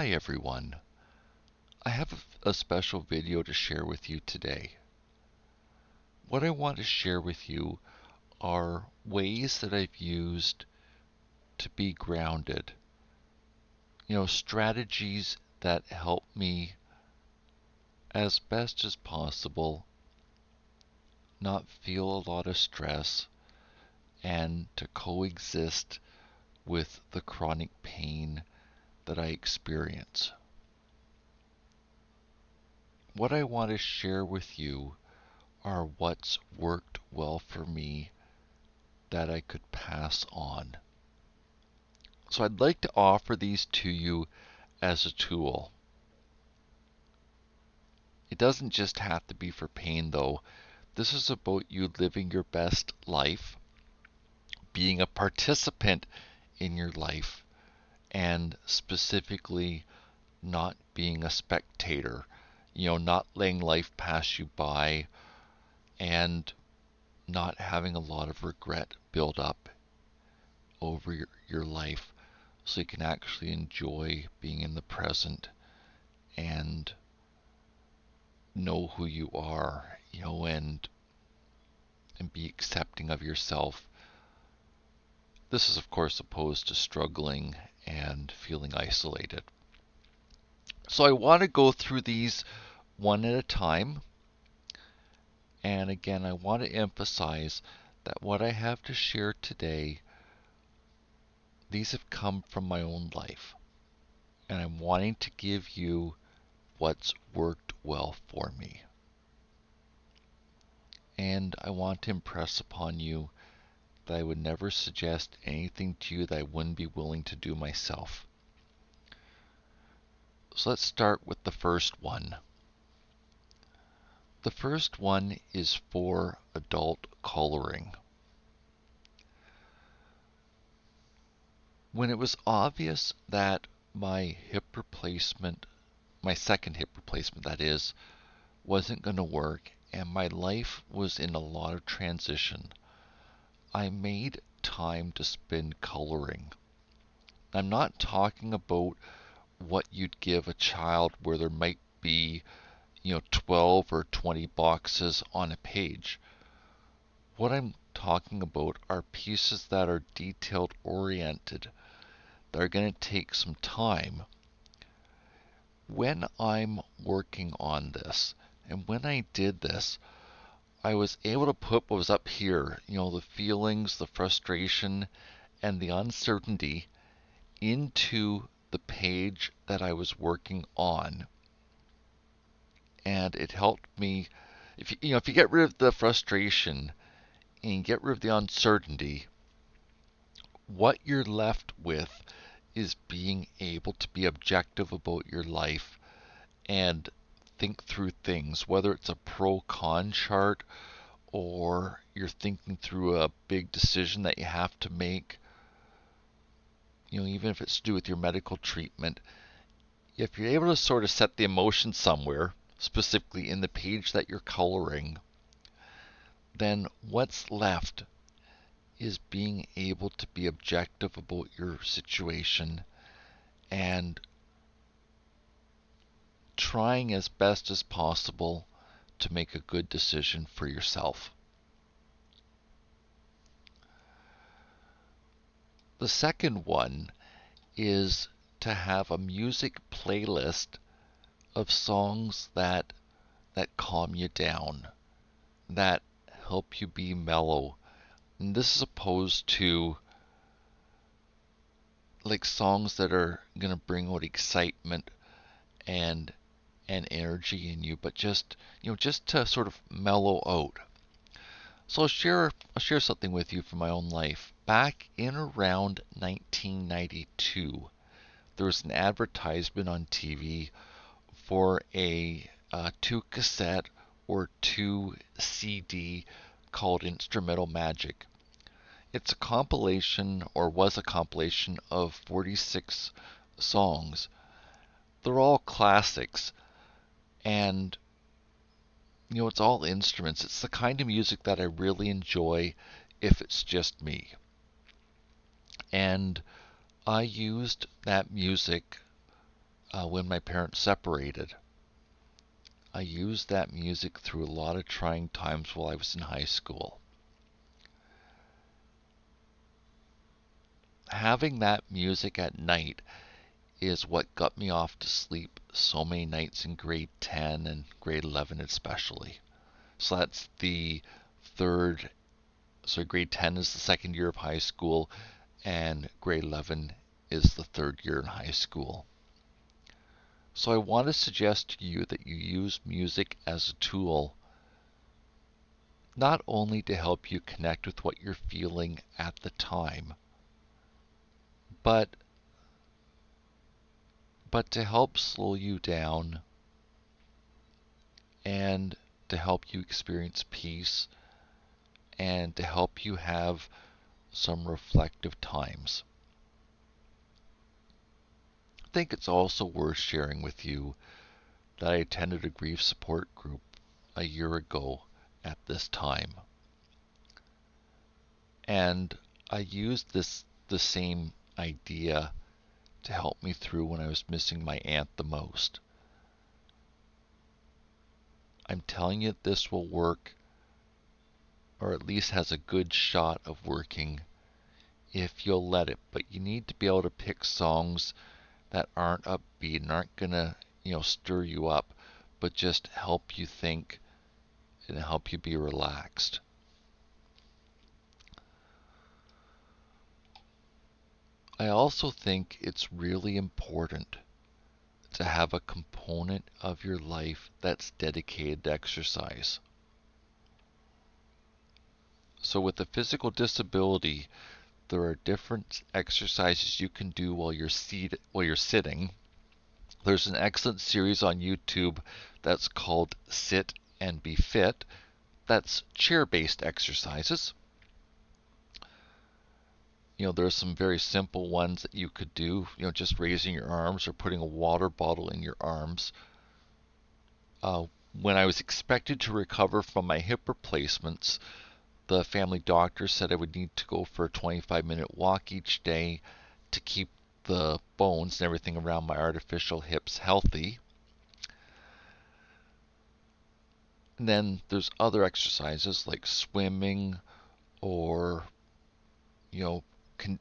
Hi everyone. I have a special video to share with you today. What I want to share with you are ways that I've used to be grounded. Strategies that help me as best as possible not feel a lot of stress and to coexist with the chronic pain that I experience. What I want to share with you are what's worked well for me that I could pass on. So I'd like to offer these to you as a tool. It doesn't just have to be for pain though. This is about you living your best life, being a participant in your life, and specifically not being a spectator. Not letting life pass you by and not having a lot of regret build up over your life, so you can actually enjoy being in the present and know who you are, and be accepting of yourself. This is of course opposed to struggling and feeling isolated. So I want to go through these one at a time. And again, I want to emphasize that what I have to share today, these have come from my own life. And I'm wanting to give you what's worked well for me. And I want to impress upon you that I would never suggest anything to you that I wouldn't be willing to do myself. So let's start with the first one. The first one is for adult coloring. When it was obvious that my hip replacement, my second hip replacement that is, wasn't going to work and my life was in a lot of transition, I made time to spend coloring. I'm not talking about what you'd give a child where there might be 12 or 20 boxes on a page. What I'm talking about are pieces that are detailed oriented, that are going to take some time. When I'm working on this, and when I did this, I was able to put what was up here, the feelings, the frustration, and the uncertainty into the page that I was working on. And it helped me, if you get rid of the frustration and get rid of the uncertainty, what you're left with is being able to be objective about your life and think through things, whether it's a pro-con chart or you're thinking through a big decision that you have to make, even if it's to do with your medical treatment. If you're able to sort of set the emotion somewhere, specifically in the page that you're coloring, then what's left is being able to be objective about your situation and trying as best as possible to make a good decision for yourself. The second one is to have a music playlist of songs that calm you down, that help you be mellow. And this is opposed to like songs that are going to bring out excitement and energy in you, but just to sort of mellow out. So I'll share something with you from my own life. Back in around 1992, there was an advertisement on TV for a 2-cassette or 2-CD called Instrumental Magic. It's a compilation, or was a compilation, of 46 songs. They're all classics, and it's all instruments. It's the kind of music that I really enjoy if it's just me. And I used that music when my parents separated. I used that music through a lot of trying times while I was in high school. Having that music at night is what got me off to sleep so many nights in grade 10 and grade 11 especially. So that's the third, so grade 10 is the second year of high school, and grade 11 is the third year in high school. So I want to suggest to you that you use music as a tool not only to help you connect with what you're feeling at the time, but to help slow you down and to help you experience peace and to help you have some reflective times. I think it's also worth sharing with you that I attended a grief support group a year ago at this time. And I used the same idea to help me through when I was missing my aunt the most. I'm telling you this will work, or at least has a good shot of working, if you'll let it. But you need to be able to pick songs that aren't upbeat and aren't gonna, stir you up, but just help you think and help you be relaxed. I also think it's really important to have a component of your life that's dedicated to exercise. So with a physical disability, there are different exercises you can do while you're sitting. There's an excellent series on YouTube that's called Sit and Be Fit. That's chair-based exercises. There are some very simple ones that you could do, just raising your arms or putting a water bottle in your arms. When I was expected to recover from my hip replacements, the family doctor said I would need to go for a 25-minute walk each day to keep the bones and everything around my artificial hips healthy. And then there's other exercises like swimming or,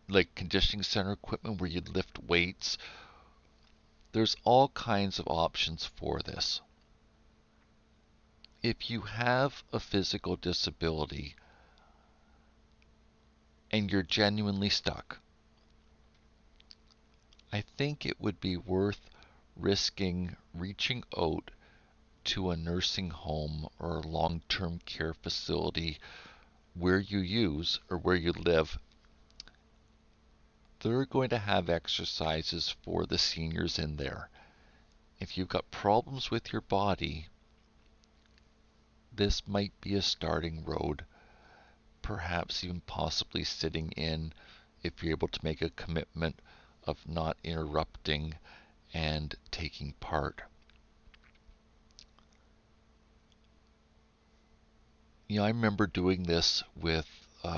like conditioning center equipment where you lift weights. There's all kinds of options for this. If you have a physical disability and you're genuinely stuck, I think it would be worth risking reaching out to a nursing home or a long-term care facility where you live. They're going to have exercises for the seniors in there. If you've got problems with your body, this might be a starting road, perhaps even possibly sitting in if you're able to make a commitment of not interrupting and taking part. I remember doing this with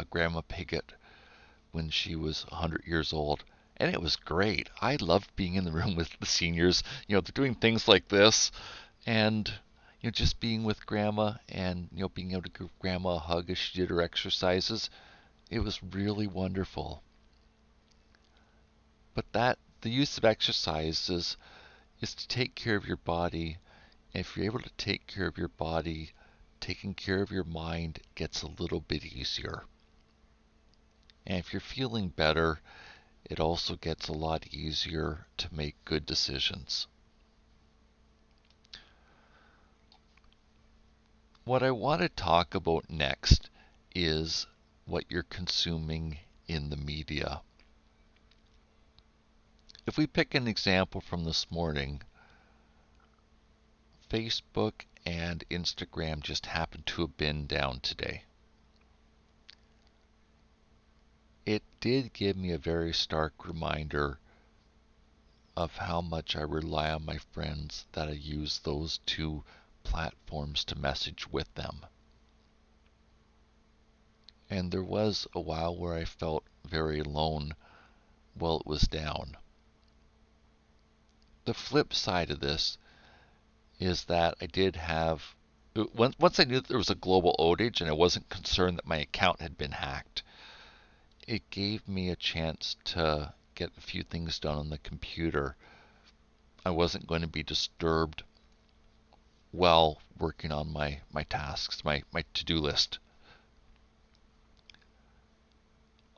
Grandma Pigott when she was 100 years old, and it was great. I loved being in the room with the seniors. They're doing things like this, and just being with Grandma and being able to give Grandma a hug as she did her exercises. It was really wonderful. But the use of exercises is to take care of your body. And if you're able to take care of your body, taking care of your mind gets a little bit easier. And if you're feeling better, it also gets a lot easier to make good decisions. What I want to talk about next is what you're consuming in the media. If we pick an example from this morning, Facebook and Instagram just happened to have been down today. It did give me a very stark reminder of how much I rely on my friends, that I use those two platforms to message with them. And there was a while where I felt very alone while it was down. The flip side of this is that I did have, once I knew that there was a global outage and I wasn't concerned that my account had been hacked, it gave me a chance to get a few things done on the computer. I wasn't going to be disturbed while working on my tasks, my to-do list.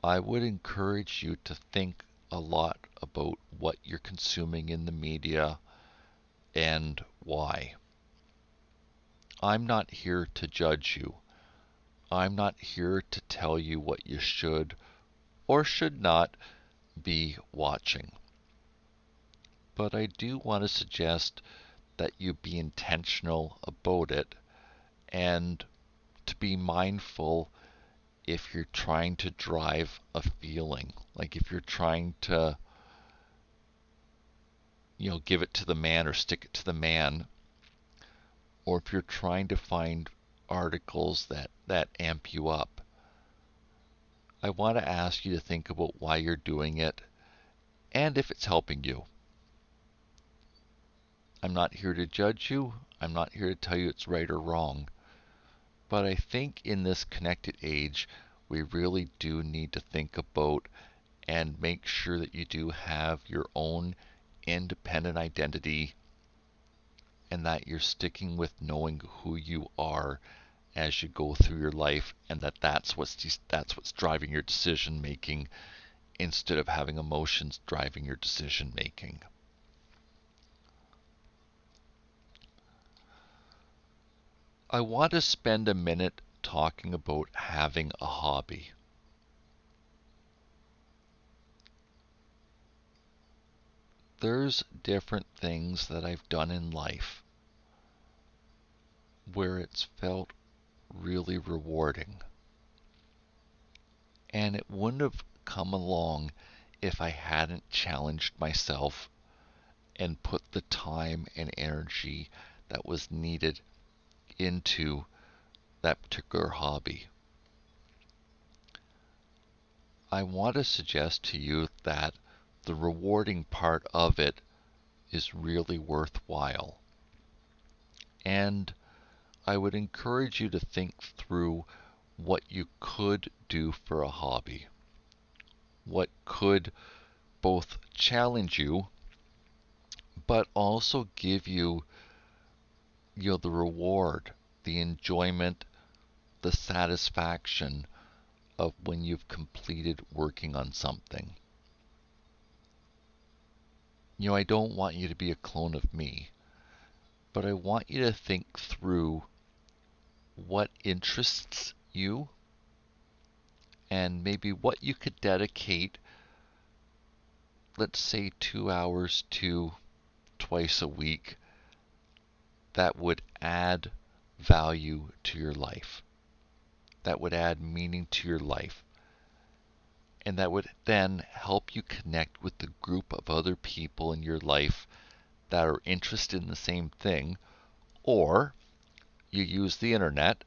I would encourage you to think a lot about what you're consuming in the media and why. I'm not here to judge you. I'm not here to tell you what you should or should not be watching. But I do want to suggest that you be intentional about it and to be mindful if you're trying to drive a feeling. Like if you're trying to, give it to the man or stick it to the man, or if you're trying to find articles that amp you up. I want to ask you to think about why you're doing it and if it's helping you. I'm not here to judge you. I'm not here to tell you it's right or wrong. But I think in this connected age, we really do need to think about and make sure that you do have your own independent identity and that you're sticking with knowing who you are as you go through your life, and that's what's driving your decision making instead of having emotions driving your decision making. I want to spend a minute talking about having a hobby. There's different things that I've done in life where it's felt really rewarding. And it wouldn't have come along if I hadn't challenged myself and put the time and energy that was needed into that particular hobby. I want to suggest to you that the rewarding part of it is really worthwhile. And I would encourage you to think through what you could do for a hobby. What could both challenge you, but also give you, the reward, the enjoyment, the satisfaction of when you've completed working on something. I don't want you to be a clone of me, but I want you to think through what interests you and maybe what you could dedicate, let's say 2 hours to twice a week, that would add value to your life, that would add meaning to your life, and that would then help you connect with the group of other people in your life that are interested in the same thing, or you use the internet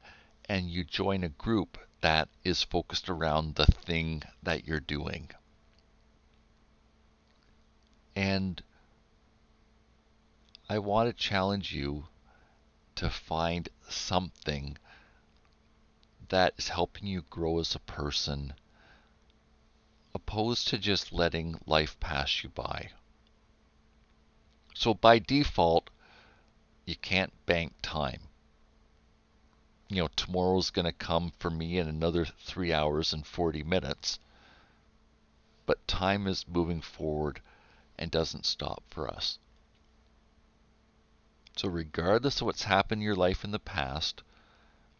and you join a group that is focused around the thing that you're doing. And I want to challenge you to find something that is helping you grow as a person, opposed to just letting life pass you by. So by default, you can't bank time. Tomorrow's going to come for me in another 3 hours and 40 minutes. But time is moving forward and doesn't stop for us. So regardless of what's happened in your life in the past,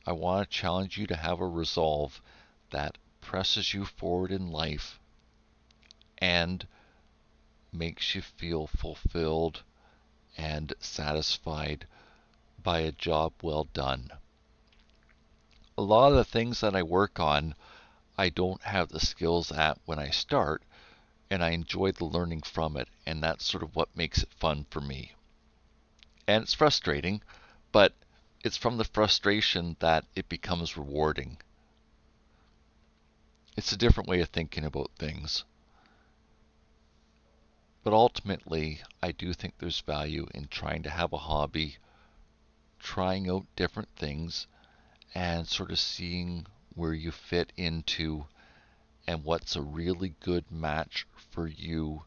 I want to challenge you to have a resolve that presses you forward in life and makes you feel fulfilled and satisfied by a job well done. A lot of the things that I work on, I don't have the skills at when I start, and I enjoy the learning from it, and that's sort of what makes it fun for me. And it's frustrating, but it's from the frustration that it becomes rewarding. It's a different way of thinking about things. But ultimately, I do think there's value in trying to have a hobby, trying out different things, and sort of seeing where you fit into and what's a really good match for you,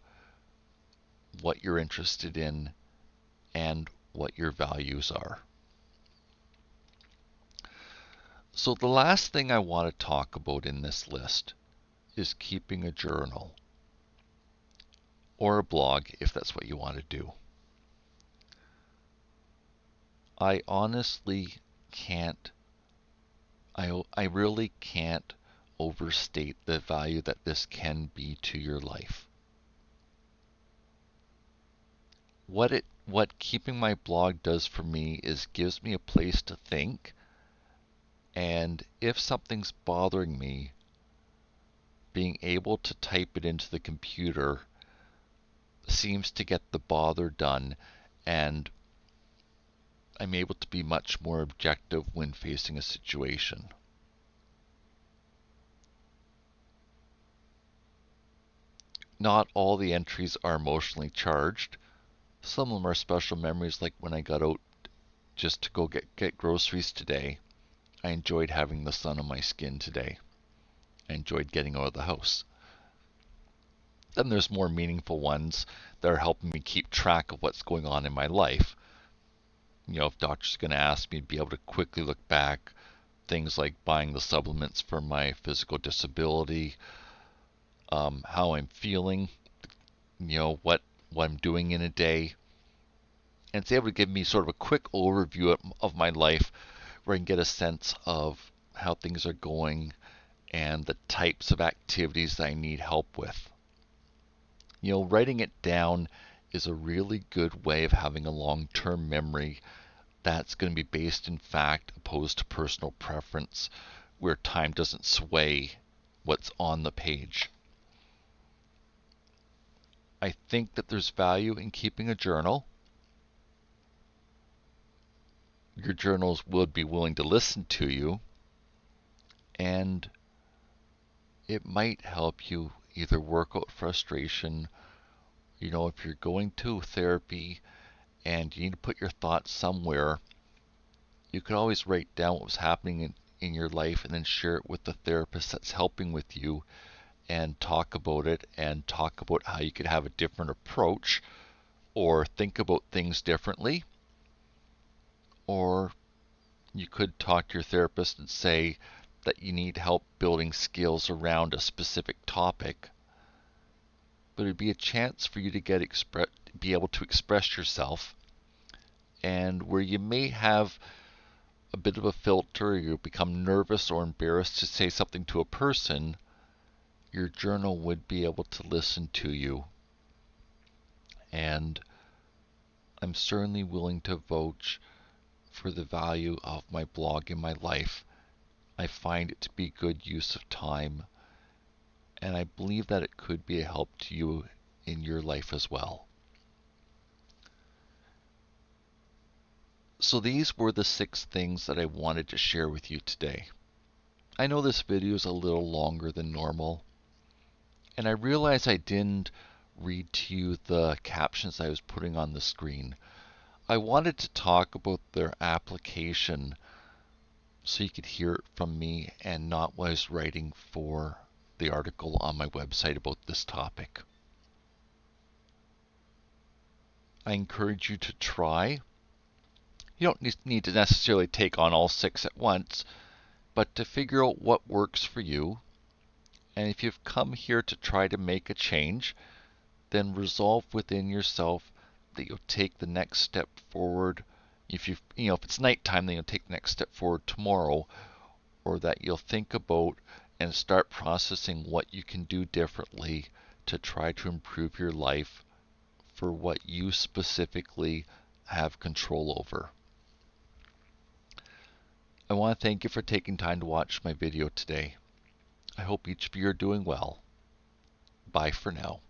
what you're interested in, and what your values are. So the last thing I want to talk about in this list is keeping a journal or a blog if that's what you want to do. I honestly can't, I really can't overstate the value that this can be to your life. What keeping my blog does for me is gives me a place to think, and if something's bothering me, being able to type it into the computer seems to get the bother done, and I'm able to be much more objective when facing a situation. Not all the entries are emotionally charged. Some of them are special memories, like when I got out just to go get groceries today. I enjoyed having the sun on my skin today. I enjoyed getting out of the house. Then there's more meaningful ones that are helping me keep track of what's going on in my life. You know, if doctor's going to ask me to be able to quickly look back, things like buying the supplements for my physical disability, how I'm feeling, you know, what I'm doing in a day. And it's able to give me sort of a quick overview of my life where I can get a sense of how things are going and the types of activities that I need help with. You know, writing it down is a really good way of having a long-term memory that's going to be based in fact opposed to personal preference, where time doesn't sway what's on the page. I think that there's value in keeping a journal. Your journals would be willing to listen to you, and it might help you either work out frustration. You know, if you're going to therapy and you need to put your thoughts somewhere, you could always write down what was happening in your life and then share it with the therapist that's helping with you, and talk about it and talk about how you could have a different approach or think about things differently. Or you could talk to your therapist and say that you need help building skills around a specific topic. But it'd be a chance for you to be able to express yourself, and where you may have a bit of a filter, you become nervous or embarrassed to say something to a person, your journal would be able to listen to you. And I'm certainly willing to vouch for the value of my blog in my life. I find it to be good use of time, and I believe that it could be a help to you in your life as well. So these were the 6 things that I wanted to share with you today. I know this video is a little longer than normal, and I realize I didn't read to you the captions I was putting on the screen. I wanted to talk about their application so you could hear it from me and not what I was writing for the article on my website about this topic. I encourage you to try. You don't need to necessarily take on all 6 at once, but to figure out what works for you. And if you've come here to try to make a change, then resolve within yourself that you'll take the next step forward. If if it's nighttime, then you'll take the next step forward tomorrow, or that you'll think about and start processing what you can do differently to try to improve your life for what you specifically have control over. I want to thank you for taking time to watch my video today. I hope each of you are doing well. Bye for now.